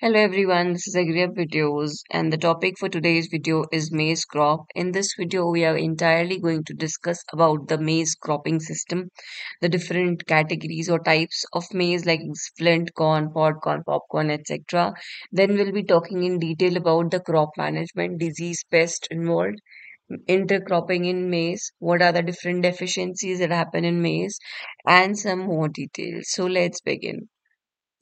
Hello everyone, this is Agria Videos and the topic for today's video is maize crop. In this video, we are entirely going to discuss about the maize cropping system, the different categories or types of maize like flint corn, pod corn, popcorn, etc. Then we'll be talking in detail about the crop management, disease, pest involved, intercropping in maize, what are the different deficiencies that happen in maize, and some more details. So let's begin.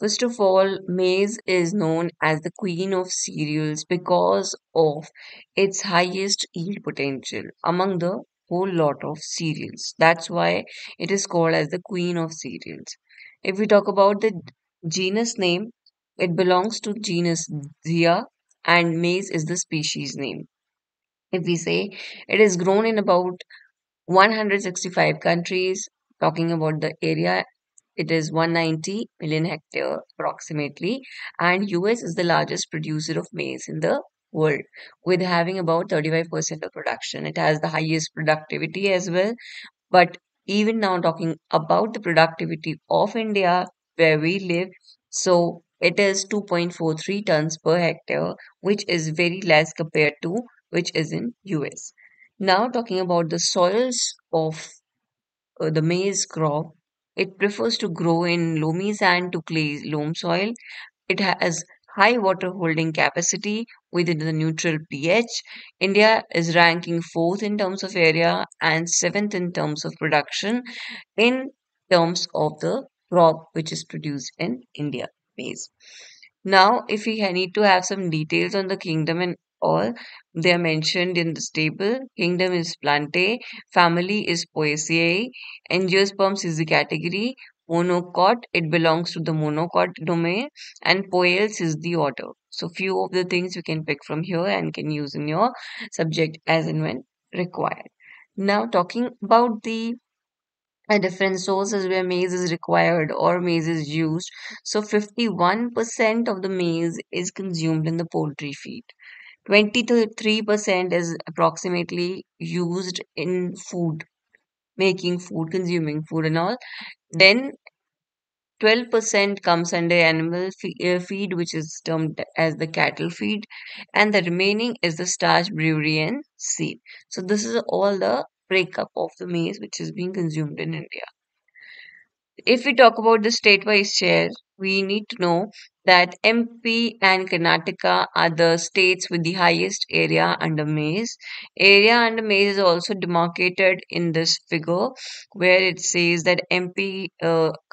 First of all, maize is known as the queen of cereals because of its highest yield potential among the whole lot of cereals. That's why it is called as the queen of cereals. If we talk about the genus name, it belongs to genus Zea and maize is the species name. If we say it is grown in about 165 countries, talking about the area, it is 190 million hectare approximately, and US is the largest producer of maize in the world, with having about 35% of production. It has the highest productivity as well. But even now, talking about the productivity of India, where we live, so it is 2.43 tons per hectare, which is very less compared to which is in US. Now, talking about the soils of the maize crop, it prefers to grow in loamy sand to clay loam soil. It has high water holding capacity within the neutral pH. India is ranking fourth in terms of area and seventh in terms of production in terms of the crop which is produced in India, maize. Now, if we need to have some details on the kingdom and all, they are mentioned in this table. Kingdom is Plantae, family is Poaceae, Angiosperms is the category, Monocot, it belongs to the monocot domain, and Poales is the order. So, few of the things you can pick from here and can use in your subject as and when required. Now, talking about the different sources where maize is required or maize is used. So 51% of the maize is consumed in the poultry feed. 23% is approximately used in food, making food, consuming food and all. Then 12% comes under feed, which is termed as the cattle feed, and the remaining is the starch, brewery, and seed. So this is all the breakup of the maize which is being consumed in India. If we talk about the state-wise share, we need to know that MP and Karnataka are the states with the highest area under maize. Area under maize is also demarcated in this figure where it says that MP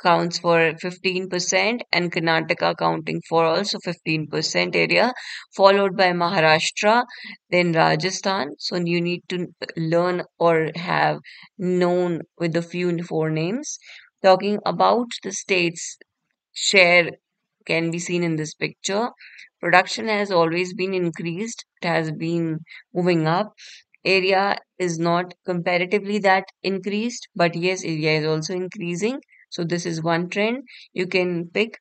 counts for 15% and Karnataka counting for also 15% area, followed by Maharashtra, then Rajasthan. So you need to learn or have known with the few four names. Talking about the states share can be seen in this picture. Production has always been increased, it has been moving up. Area is not comparatively that increased, but yes, area is also increasing. So, this is one trend you can pick.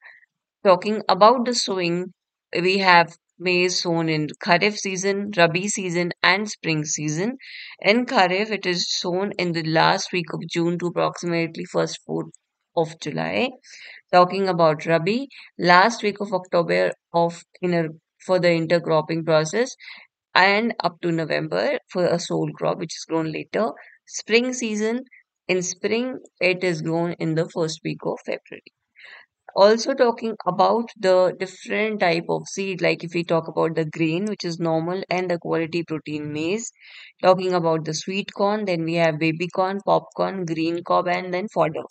Talking about the sowing, we have maize sown in Kharif season, Rabi season, and spring season. In Kharif, it is sown in the last week of June to approximately first fourth of July. Talking about Rabi, last week of October for the intercropping process, and up to November for a sole crop, which is grown later. Spring season, in spring, it is grown in the first week of February. Also talking about the different type of seed, like if we talk about the grain, which is normal, and the quality protein maize. Talking about the sweet corn, then we have baby corn, popcorn, green cob, and then fodder.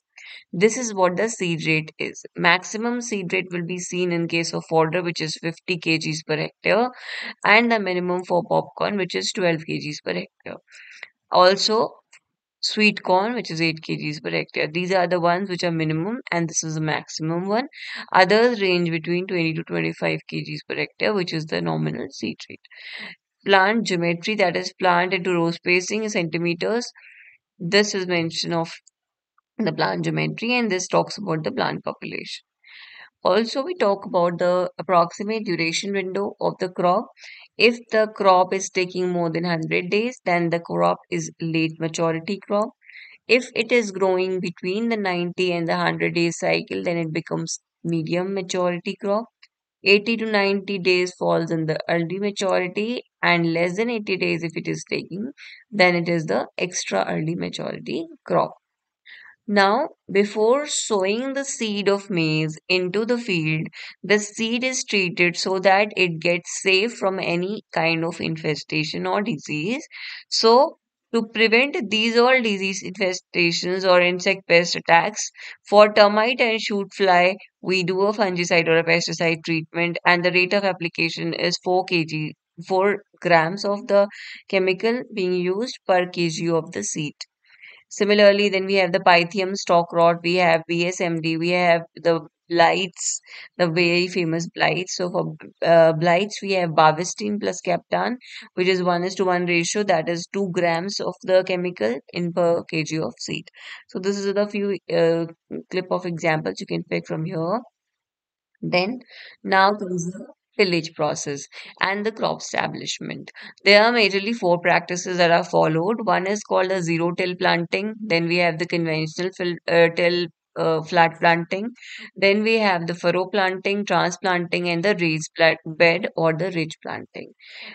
This is what the seed rate is. Maximum seed rate will be seen in case of fodder, which is 50 kgs per hectare, and the minimum for popcorn, which is 12 kgs per hectare. Also, sweet corn, which is 8 kgs per hectare. These are the ones which are minimum, and this is the maximum one. Others range between 20 to 25 kgs per hectare, which is the nominal seed rate. Plant geometry, that is plant into row spacing, centimeters. This is mention of the plant geometry, and this talks about the plant population. Also, we talk about the approximate duration window of the crop. If the crop is taking more than 100 days, then the crop is late maturity crop. If it is growing between the 90 and the 100 day cycle, then it becomes medium maturity crop. 80 to 90 days falls in the early maturity, and less than 80 days if it is taking, then it is the extra early maturity crop. Now, before sowing the seed of maize into the field, the seed is treated so that it gets safe from any kind of infestation or disease. So, to prevent these all disease infestations or insect pest attacks, for termite and shoot fly, we do a fungicide or a pesticide treatment, and the rate of application is 4 grams of the chemical being used per kg of the seed. Similarly, then we have the Pythium stock rot, we have BSMD, we have the blights, the very famous blights. So for blights, we have Bavistine plus Captan, which is 1:1 ratio, that is 2 grams of the chemical in per kg of seed. So this is the few clip of examples you can pick from here. Then, now comes the tillage process and the crop establishment. There are majorly four practices that are followed. One is called the zero till planting. Then we have the conventional till flat planting. Then we have the furrow planting, transplanting, and the raised bed or the ridge planting.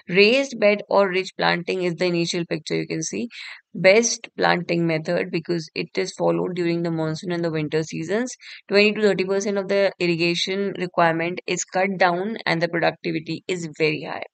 Raised bed or ridge planting is the initial picture you can see. Best planting method because it is followed during the monsoon and the winter seasons. 20 to 30% of the irrigation requirement is cut down and the productivity is very high.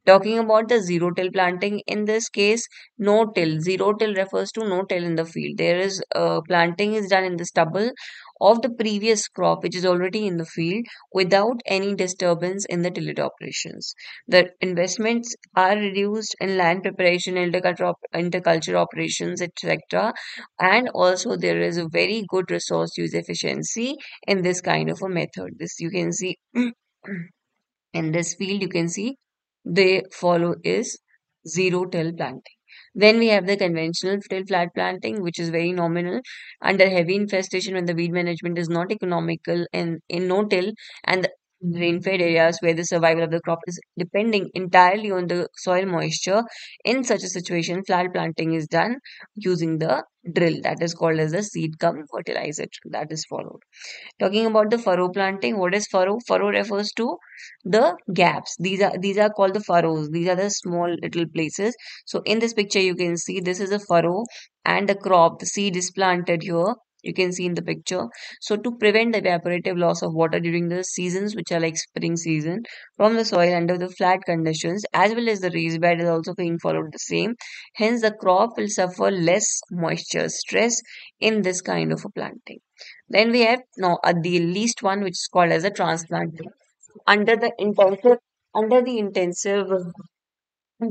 Talking about the zero till planting, in this case, no till. Zero till refers to no till in the field. There is planting is done in the stubble of the previous crop which is already in the field without any disturbance in the tillage operations. The investments are reduced in land preparation, interculture operations, etc. And also there is a very good resource use efficiency in this kind of a method. This you can see in this field, you can see they follow is zero till planting. Then we have the conventional till flat planting, which is very nominal under heavy infestation when the weed management is not economical and in no till and the rain-fed areas where the survival of the crop is depending entirely on the soil moisture. In such a situation, flat planting is done using the drill that is called as the seed cum fertilizer drill that is followed. Talking about the furrow planting, what is furrow? Furrow refers to the gaps. These are called the furrows. These are the small little places. So in this picture, you can see this is a furrow and a crop. The seed is planted here. You can see in the picture. So to prevent the evaporative loss of water during the seasons, which are like spring season, from the soil under the flat conditions, as well as the raised bed is also being followed the same. Hence, the crop will suffer less moisture stress in this kind of a planting. Then we have now the least one, which is called as a transplanting. Under the intensive under the intensive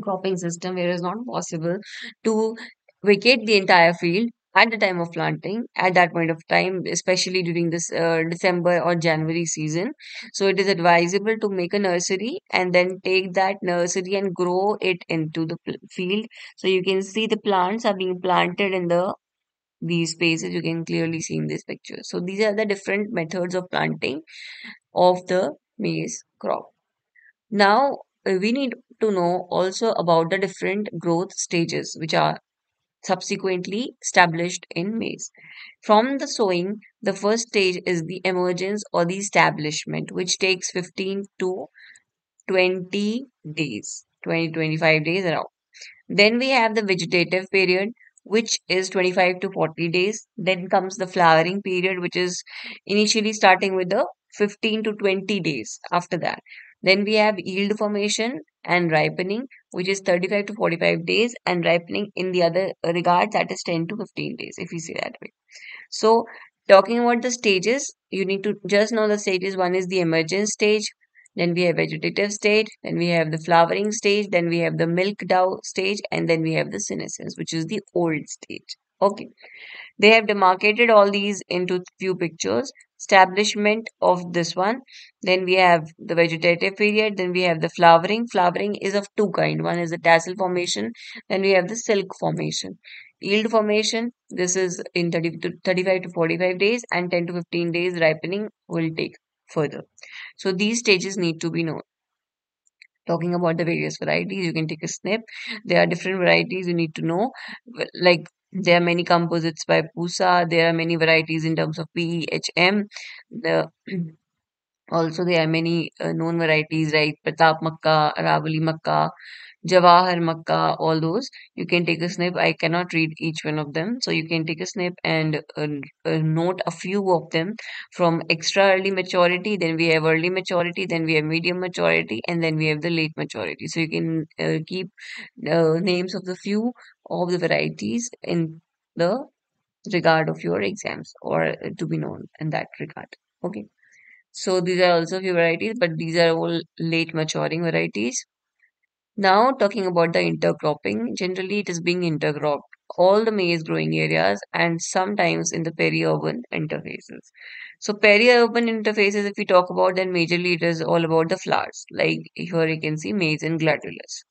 cropping system, where it is not possible to vacate the entire field at the time of planting at that point of time, especially during this December or January season. So it is advisable to make a nursery and then take that nursery and grow it into the field. So you can see the plants are being planted in these spaces you can clearly see in this picture. So these are the different methods of planting of the maize crop. Now we need to know also about the different growth stages which are subsequently established in maize. From the sowing, the first stage is the emergence or the establishment, which takes 15 to 20 days, 20-25 days around. Then we have the vegetative period, which is 25 to 40 days. Then comes the flowering period, which is initially starting with the 15 to 20 days after that. Then we have yield formation and ripening, which is 35 to 45 days, and ripening in the other regard, that is 10 to 15 days, if you see that way. So, talking about the stages, you need to just know the stages. One is the emergence stage, then we have vegetative stage, then we have the flowering stage, then we have the milk dough stage, and then we have the senescence, which is the old stage. Okay. They have demarcated all these into few pictures. Establishment of this one. Then we have the vegetative period. Then we have the flowering. Flowering is of two kind. One is the tassel formation. Then we have the silk formation. Yield formation. This is in 30 to 35 to 45 days, and 10 to 15 days ripening will take further. So these stages need to be known. Talking about the various varieties, you can take a snip. There are different varieties you need to know. Like there are many composites by Pusa. There are many varieties in terms of PEHM. The Also, there are many known varieties like Pratap Makka, Aravali Makka, Jawahar Makka, all those. You can take a snip. I cannot read each one of them. So you can take a snip and note a few of them from extra early maturity. Then we have early maturity. Then we have medium maturity. And then we have the late maturity. So you can keep names of the few of the varieties in the regard of your exams or to be known in that regard. Okay. So these are also few varieties, but these are all late maturing varieties. Now talking about the intercropping, generally it is being intercropped all the maize growing areas and sometimes in the peri-urban interfaces. So peri-urban interfaces, if we talk about, then majorly it is all about the flowers. Like here you can see maize and gladulus.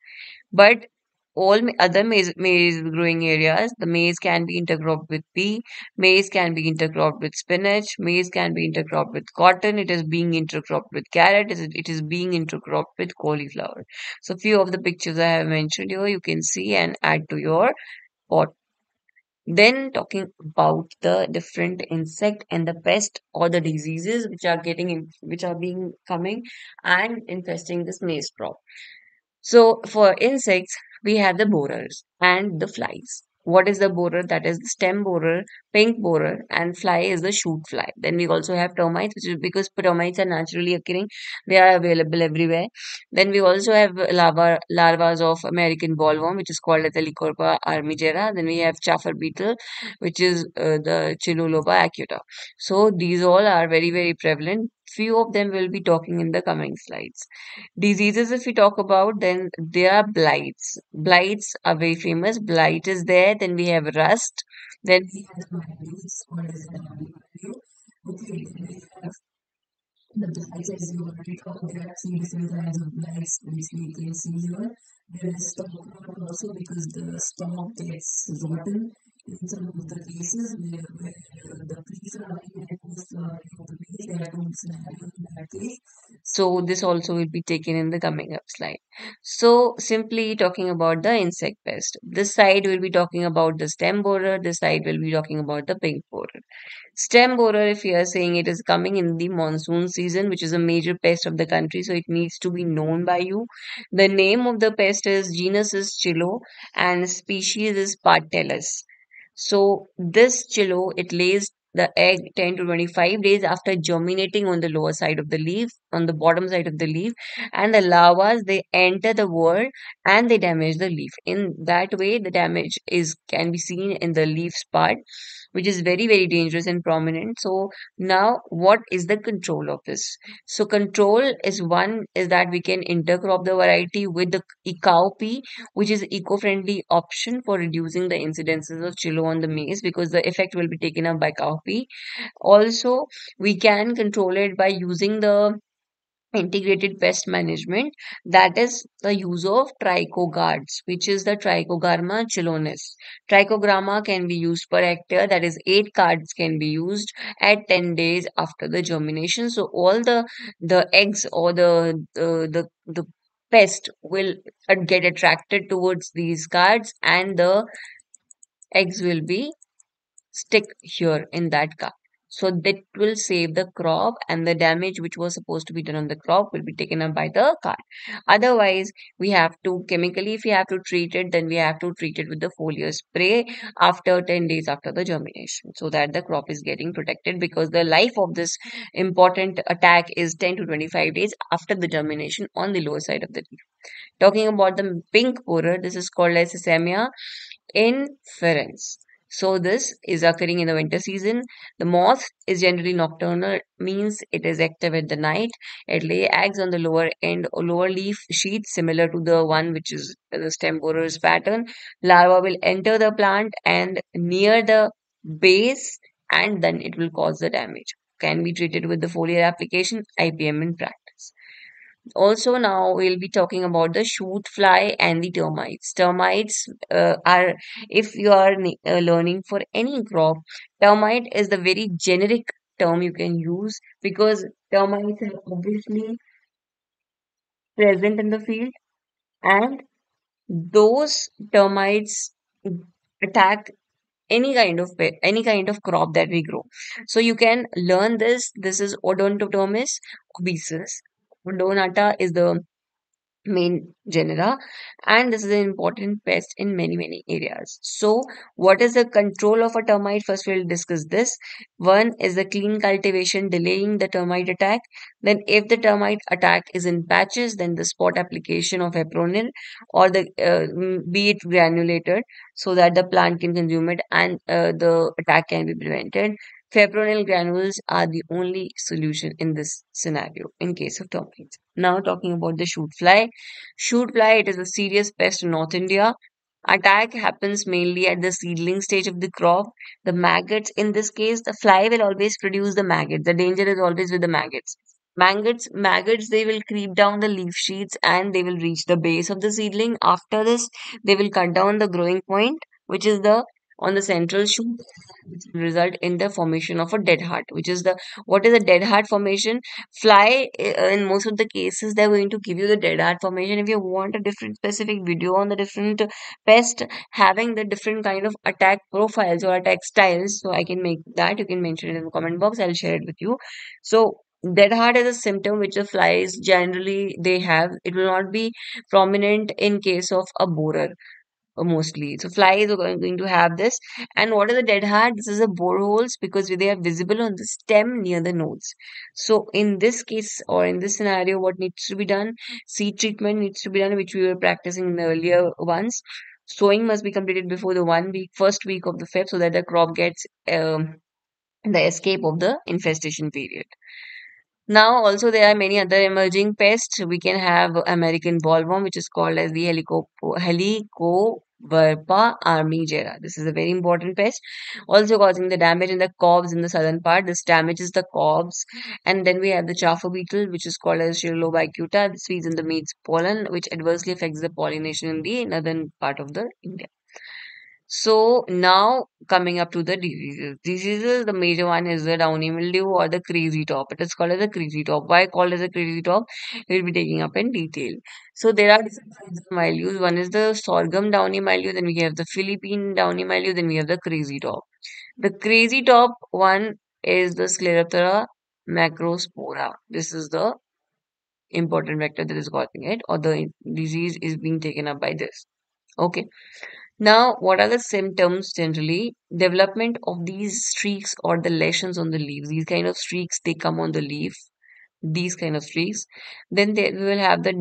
But all other maize growing areas, the maize can be intercropped with pea, maize can be intercropped with spinach, maize can be intercropped with cotton, it is being intercropped with carrot, it is being intercropped with cauliflower. So few of the pictures I have mentioned here, you can see and add to your pot. Then talking about the different insect and the pest or the diseases which are which are being coming and infesting this maize crop. So for insects, we have the borers and the flies. What is the borer? That is the stem borer, pink borer, and fly is the shoot fly. Then we also have termites, which is because termites are naturally occurring, they are available everywhere. Then we also have larvas of American bollworm, which is called as the Lycorpa armigera. Then we have chafer beetle, which is the Chiluloba acuta. So these all are very, very prevalent. Few of them will be talking in the coming slides. Diseases, if we talk about, then there are blights. Blights are very famous. Blight is there. Then we have rust. Then we have the mildews. What is the mildew? Okay, then we have the blights, as you already talked. There are three different kinds of blights which we can see here. There is stalk rot also because the stalk gets rotten in some of the cases where the pre-flowering and post-flowering of the maize, there are two scenarios in that case. So this also will be taken in the coming up slide. So simply talking about the insect pest. This side will be talking about the stem borer. This side will be talking about the pink borer. Stem borer, if you are saying it is coming in the monsoon season, which is a major pest of the country, so it needs to be known by you. The name of the pest is genus is Chilo and species is Partellus. So this chilo, it lays the egg 10 to 25 days after germinating on the lower side of the leaf, on the bottom side of the leaf, and the larvas they enter the word and they damage the leaf. In that way, the damage is can be seen in the leaves part, which is very, very dangerous and prominent. So now what is the control of this? So control is one is that we can intercrop the variety with the cowpea, which is eco-friendly option for reducing the incidences of chilo on the maize because the effect will be taken up by cowpea. Also, we can control it by using the integrated pest management, that is the use of trichogards, which is the Trichogarma chilonis. Trichogramma can be used per hectare, that is 8 cards can be used at 10 days after the germination. So all the eggs or the pest will get attracted towards these cards and the eggs will be stick here in that cup. So that will save the crop and the damage which was supposed to be done on the crop will be taken up by the card. Otherwise, we have to chemically, if we have to treat it, then we have to treat it with the foliar spray after 10 days after the germination so that the crop is getting protected because the life of this important attack is 10 to 25 days after the germination on the lower side of the leaf. Talking about the pink borer, this is called as Sesamia inferens. So this is occurring in the winter season. The moth is generally nocturnal, means it is active at the night. It lay eggs on the lower end or lower leaf sheath, similar to the one which is the stem borer's pattern. Larva will enter the plant and near the base, and then it will cause the damage. Can be treated with the foliar application, IPM in practice. Also, now we'll be talking about the shoot fly and the termites. Termites are, if you are learning for any crop, termite is the very generic term you can use because termites are obviously present in the field and those termites attack any kind of crop that we grow. So you can learn this. This is Odontotomus obesus. Odonata is the main genera, and this is an important pest in many areas. So what is the control of a termite? First we'll discuss this. One is the clean cultivation, delaying the termite attack. Then if the termite attack is in patches, then the spot application of apronil or the be it granulated, so that the plant can consume it and the attack can be prevented. Fipronil granules are the only solution in this scenario in case of termites. Now talking about the shoot fly. Shoot fly, it is a serious pest in North India. Attack happens mainly at the seedling stage of the crop. The maggots, in this case, the fly will always produce the maggots. The danger is always with the maggots. Maggots, they will creep down the leaf sheets and they will reach the base of the seedling. After this, they will cut down the growing point, which is the on the central shoot, which will result in the formation of a dead heart, which is the what is a dead heart formation? Fly, in most of the cases, they're going to give you the dead heart formation. If you want a different specific video on the different pest having the different kind of attack profiles or attack styles, so I can make that. You can mention it in the comment box. I'll share it with you. So dead heart is a symptom which the flies generally they have. It will not be prominent in case of a borer mostly. So flies are going to have this. And what are the dead heart? This is the boreholes because they are visible on the stem near the nodes. So in this case or in this scenario, what needs to be done? Seed treatment needs to be done, which we were practicing in the earlier ones. Sowing must be completed before the first week of the Feb, so that the crop gets the escape of the infestation period. Now, also there are many other emerging pests. We can have American bollworm, which is called as the Helicoverpa armigera. This is a very important pest, also causing the damage in the cobs in the southern part. This damages the cobs. And then we have the chafer beetle, which is called as Shirlobicuta. This feeds on the mead's pollen, which adversely affects the pollination in the northern part of the India. So now coming up to the diseases. Diseases, the major one is the downy mildew or the crazy top. It is called as a crazy top. Why called as a crazy top? We'll be taking up in detail. So there are different kinds of mildews. One is the sorghum downy mildew, then we have the Philippine downy mildew, then we have the crazy top. The crazy top one is the Scleroptera macrospora. This is the important vector that is causing it, or the disease is being taken up by this. Okay. Now, what are the symptoms generally? Development of these streaks or the lesions on the leaves. These kind of streaks, they come on the leaf. These kind of streaks. Then we will have the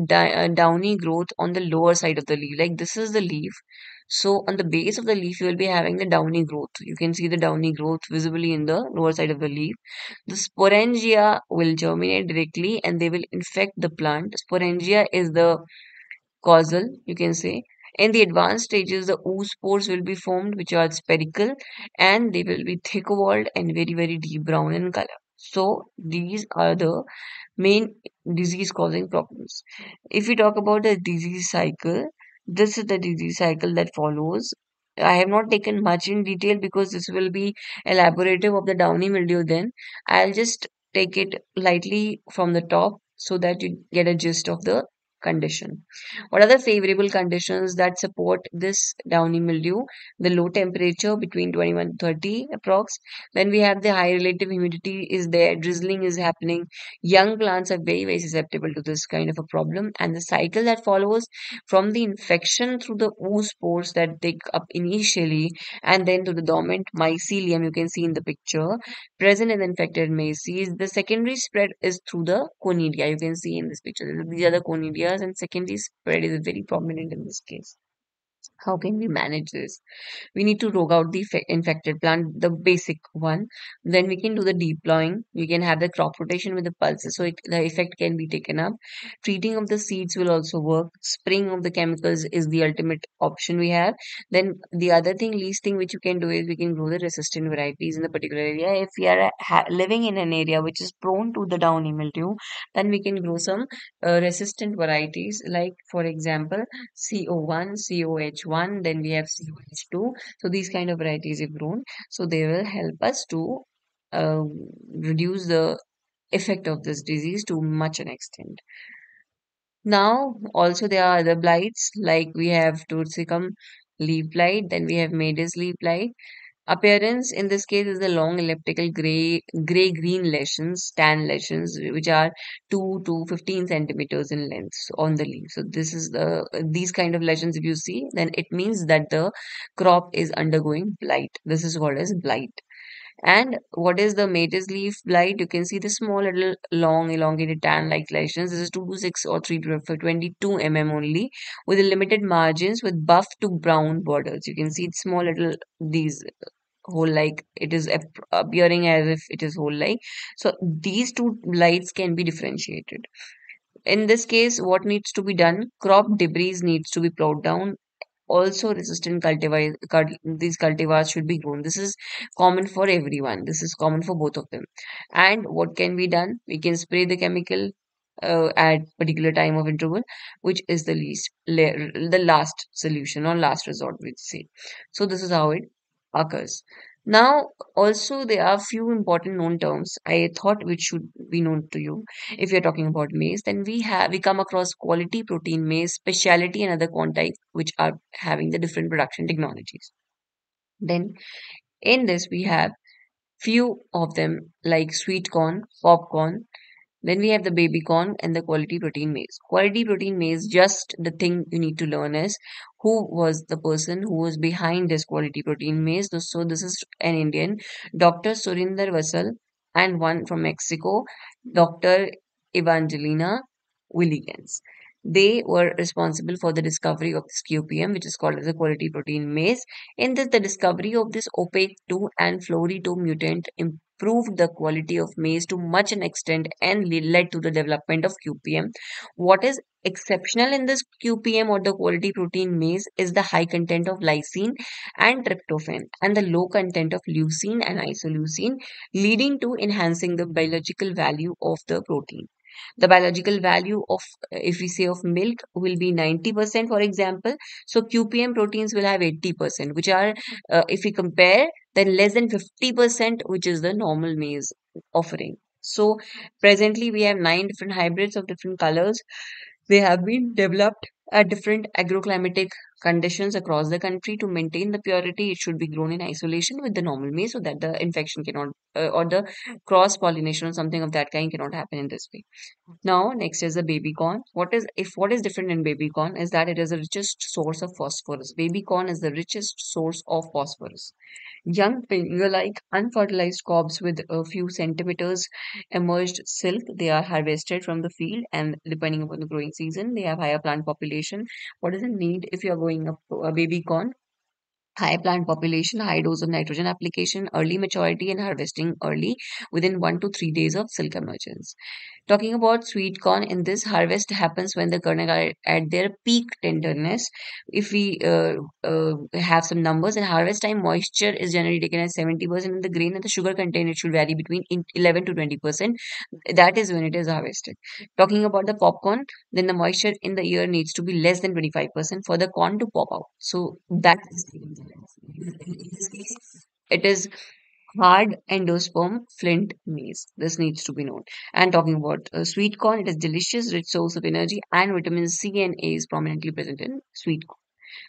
downy growth on the lower side of the leaf. Like this is the leaf. So on the base of the leaf, you will be having the downy growth. You can see the downy growth visibly in the lower side of the leaf. The sporangia will germinate directly and they will infect the plant. Sporangia is the causal, you can say. In the advanced stages, the oospores will be formed, which are spherical, and they will be thick walled and very deep brown in color. So these are the main disease causing problems. If we talk about the disease cycle, this is the disease cycle that follows. I have not taken much in detail because this will be elaborative of the downy mildew then. I'll just take it lightly from the top so that you get a gist of the condition. What are the favorable conditions that support this downy mildew? The low temperature between 21 to 30 approx. Then we have the high relative humidity is there, drizzling is happening. Young plants are very susceptible to this kind of a problem. And the cycle that follows from the infection through the oospores that take up initially and then to the dormant mycelium you can see in the picture present in the infected maize seeds. The secondary spread is through the conidia. You can see in this picture. These are the conidias, and secondary spread is very prominent in this case. How can we manage this? We need to rogue out the infected plant, the basic one. Then we can do the deploying. We can have the crop rotation with the pulses so the effect can be taken up. Treating of the seeds will also work. Spraying of the chemicals is the ultimate option we have. Then the other thing, least thing which you can do is we can grow the resistant varieties in the particular area. If we are living in an area which is prone to the downy mildew, then we can grow some resistant varieties like for example CO1, COH1, then we have COH2. So these kind of varieties have grown. So they will help us to uh, reduce the effect of this disease to much an extent. Now, also there are other blights like we have Torticum leaf blight, then we have Maize leaf blight. Appearance in this case is the long elliptical gray-green lesions, tan lesions, which are 2 to 15 centimeters in length on the leaf. So this is these kind of lesions if you see, then it means that the crop is undergoing blight. This is called as blight. And what is the maize leaf blight? You can see the small little long elongated tan-like lesions. This is 2 to 6 or 3 to 22 only, with limited margins with buff to brown borders. You can see small little these whole like it is appearing as if it is whole like. So these two blights can be differentiated. In this case, what needs to be done? Crop debris needs to be plowed down. Also, resistant these cultivars should be grown. This is common for everyone. This is common for both of them. And what can be done? We can spray the chemical at particular time of interval, which is the last solution or last resort, we say. So this is how it occurs. Now, also there are few important known terms I thought which should be known to you. If you're talking about maize, then we come across quality protein maize, specialty and other quantity which are having the different production technologies. Then in this we have few of them like sweet corn, popcorn, then we have the baby corn and the quality protein maize. Quality protein maize, just the thing you need to learn is who was the person who was behind this quality protein maize. So this is an Indian, Dr. Surinder Vasal, and one from Mexico, Dr. Evangelina Willigens. They were responsible for the discovery of this QPM, which is called as a quality protein maize. In this, the discovery of this opaque 2 and flory 2 mutant improved the quality of maize to much an extent and led to the development of QPM. What is exceptional in this QPM or the quality protein maize is the high content of lysine and tryptophan and the low content of leucine and isoleucine, leading to enhancing the biological value of the protein. The biological value of, if we say of milk, will be 90%, for example. So QPM proteins will have 80%, which are, if we compare, then less than 50%, which is the normal maize offering. So presently we have 9 different hybrids of different colors. They have been developed at different agroclimatic conditions across the country to maintain the purity. It should be grown in isolation with the normal maize so that the infection cannot, or the cross pollination or something of that kind cannot happen in this way. Now, next is the baby corn. What is different in baby corn is that it is the richest source of phosphorus. Baby corn is the richest source of phosphorus. Young like unfertilized cobs with a few centimeters emerged silk. They are harvested from the field, and depending upon the growing season, they have higher plant population. What does it need if you are going up a baby corn? High plant population, high dose of nitrogen application, early maturity, and harvesting early within 1 to 3 days of silk emergence. Talking about sweet corn, in this harvest happens when the kernel are at their peak tenderness. If we have some numbers, in harvest time, moisture is generally taken as 70% in the grain, and the sugar content it should vary between 11 to 20%. That is when it is harvested. Talking about the popcorn, then the moisture in the ear needs to be less than 25% for the corn to pop out. So that is it is hard endosperm flint maize. This needs to be known. And talking about sweet corn, it is delicious, rich source of energy, and vitamin C and A is prominently present in sweet corn.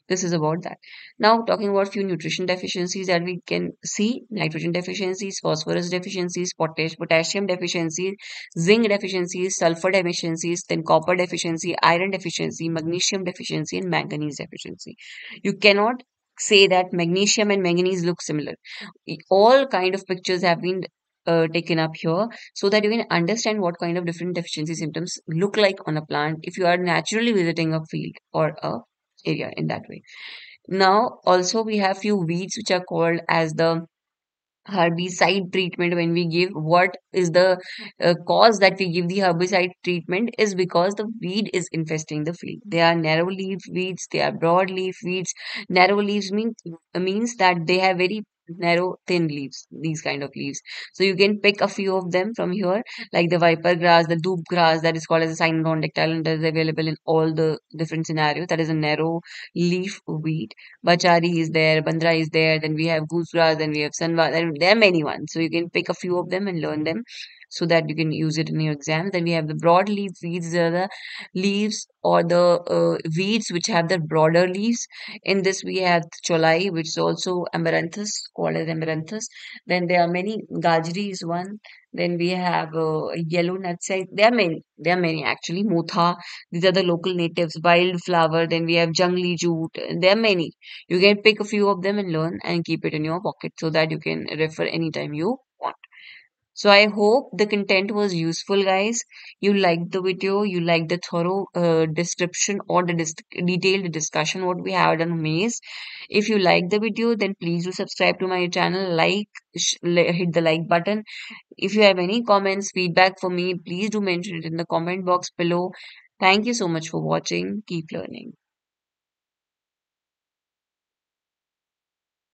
This is about that. Now, talking about few nutrition deficiencies that we can see: nitrogen deficiencies, phosphorus deficiencies, potassium deficiencies, zinc deficiencies, sulfur deficiencies, then copper deficiency, iron deficiency, magnesium deficiency, and manganese deficiency. You cannot say that magnesium and manganese look similar. All kind of pictures have been taken up here so that you can understand what kind of different deficiency symptoms look like on a plant if you are naturally visiting a field or a area in that way. Now, also we have few weeds which are called as the herbicide treatment. When we give, what is the cause that we give the herbicide treatment is because the weed is infesting the field. They are narrow leaf weeds, they are broad leaf weeds. Narrow leaves means that they have very narrow thin leaves, these kind of leaves. So you can pick a few of them from here, like the viper grass, the dhoop grass, that is called as a synodon and that is available in all the different scenarios. That is a narrow leaf weed. Bachari is there, Bandra is there, then we have goosegrass, then we have Sanva, then there are many ones. So you can pick a few of them and learn them. so that you can use it in your exam. Then we have the broadleaf weeds. These are the leaves or the weeds which have the broader leaves. In this, we have cholai, which is also amaranthus, called as amaranthus. Then there are many. Gajri is one. Then we have yellow nutsack. There are many. There are many actually. Motha. These are the local natives. Wildflower. Then we have jungli jute. There are many. You can pick a few of them and learn and keep it in your pocket so that you can refer anytime you want. So I hope the content was useful, guys. You liked the video, you liked the thorough description or the detailed discussion what we had on maize. If you like the video, then please do subscribe to my channel, hit the like button. If you have any comments, feedback for me, please do mention it in the comment box below. Thank you so much for watching. Keep learning.